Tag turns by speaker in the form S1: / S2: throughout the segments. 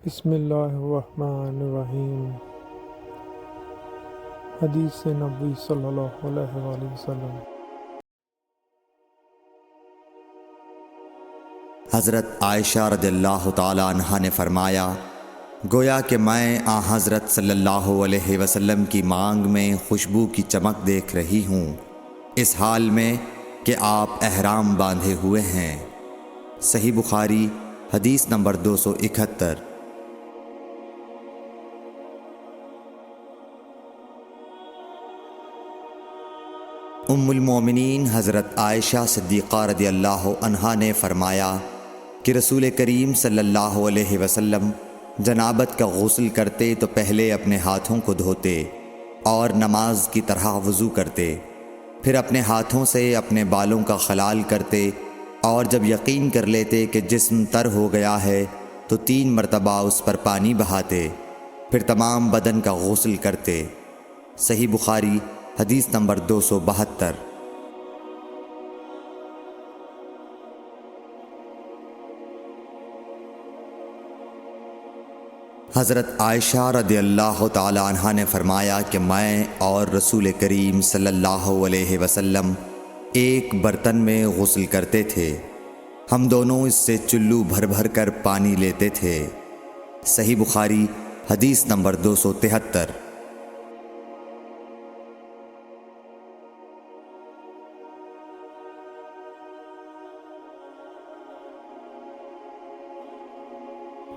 S1: بسم اللہ الرحمن الرحیم۔ حدیث نبوی صلی اللہ علیہ وآلہ وسلم۔
S2: حضرت عائشہ رضی اللہ تعالی عنہا نے فرمایا، گویا کہ میں حضرت صلی اللہ علیہ وسلم کی مانگ میں خوشبو کی چمک دیکھ رہی ہوں، اس حال میں کہ آپ احرام باندھے ہوئے ہیں۔ صحیح بخاری حدیث نمبر 271۔ ام المومنین حضرت عائشہ صدیقہ رضی اللہ عنہا نے فرمایا کہ رسول کریم صلی اللہ علیہ وسلم جنابت کا غسل کرتے تو پہلے اپنے ہاتھوں کو دھوتے اور نماز کی طرح وضو کرتے، پھر اپنے ہاتھوں سے اپنے بالوں کا خلال کرتے، اور جب یقین کر لیتے کہ جسم تر ہو گیا ہے تو 3 مرتبہ اس پر پانی بہاتے، پھر تمام بدن کا غسل کرتے۔ صحیح بخاری حدیث نمبر 272۔ حضرت عائشہ رضی اللہ تعالی عنہا نے فرمایا کہ میں اور رسول کریم صلی اللہ علیہ وسلم ایک برتن میں غسل کرتے تھے، ہم دونوں اس سے چلو بھر بھر کر پانی لیتے تھے۔ صحیح بخاری حدیث نمبر 273۔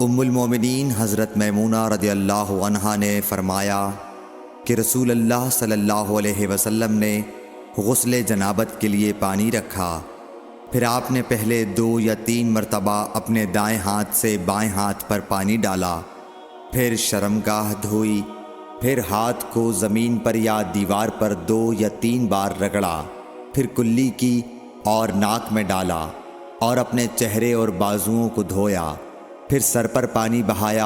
S2: ام المومنین حضرت میمونہ رضی اللہ عنہا نے فرمایا کہ رسول اللہ صلی اللہ علیہ وسلم نے غسل جنابت کے لیے پانی رکھا، پھر آپ نے پہلے 2 یا 3 مرتبہ اپنے دائیں ہاتھ سے بائیں ہاتھ پر پانی ڈالا، پھر شرمگاہ دھوئی، پھر ہاتھ کو زمین پر یا دیوار پر 2 یا 3 بار رگڑا، پھر کلی کی اور ناک میں ڈالا اور اپنے چہرے اور بازوؤں کو دھویا، پھر سر پر پانی بہایا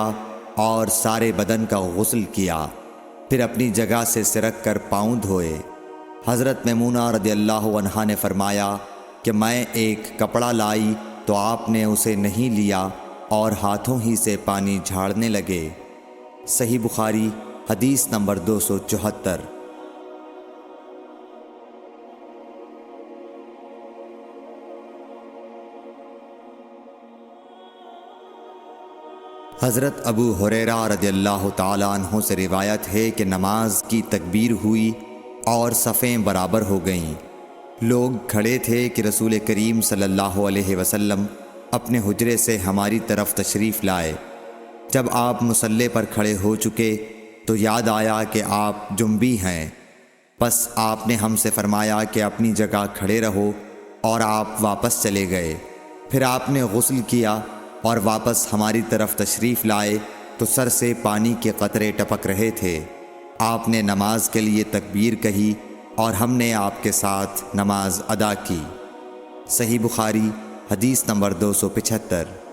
S2: اور سارے بدن کا غسل کیا، پھر اپنی جگہ سے سرک کر پاؤں دھوئے۔ حضرت میمونہ رضی اللہ عنہا نے فرمایا کہ میں ایک کپڑا لائی تو آپ نے اسے نہیں لیا اور ہاتھوں ہی سے پانی جھاڑنے لگے۔ صحیح بخاری حدیث نمبر 274۔ حضرت ابو ہریرہ رضی اللہ تعالیٰ عنہ سے روایت ہے کہ نماز کی تکبیر ہوئی اور صفیں برابر ہو گئیں، لوگ کھڑے تھے کہ رسول کریم صلی اللہ علیہ وسلم اپنے حجرے سے ہماری طرف تشریف لائے۔ جب آپ مصلی پر کھڑے ہو چکے تو یاد آیا کہ آپ جنبی ہیں، پس آپ نے ہم سے فرمایا کہ اپنی جگہ کھڑے رہو، اور آپ واپس چلے گئے۔ پھر آپ نے غسل کیا اور واپس ہماری طرف تشریف لائے تو سر سے پانی کے قطرے ٹپک رہے تھے۔ آپ نے نماز کے لیے تکبیر کہی اور ہم نے آپ کے ساتھ نماز ادا کی۔ صحیح بخاری حدیث نمبر 275۔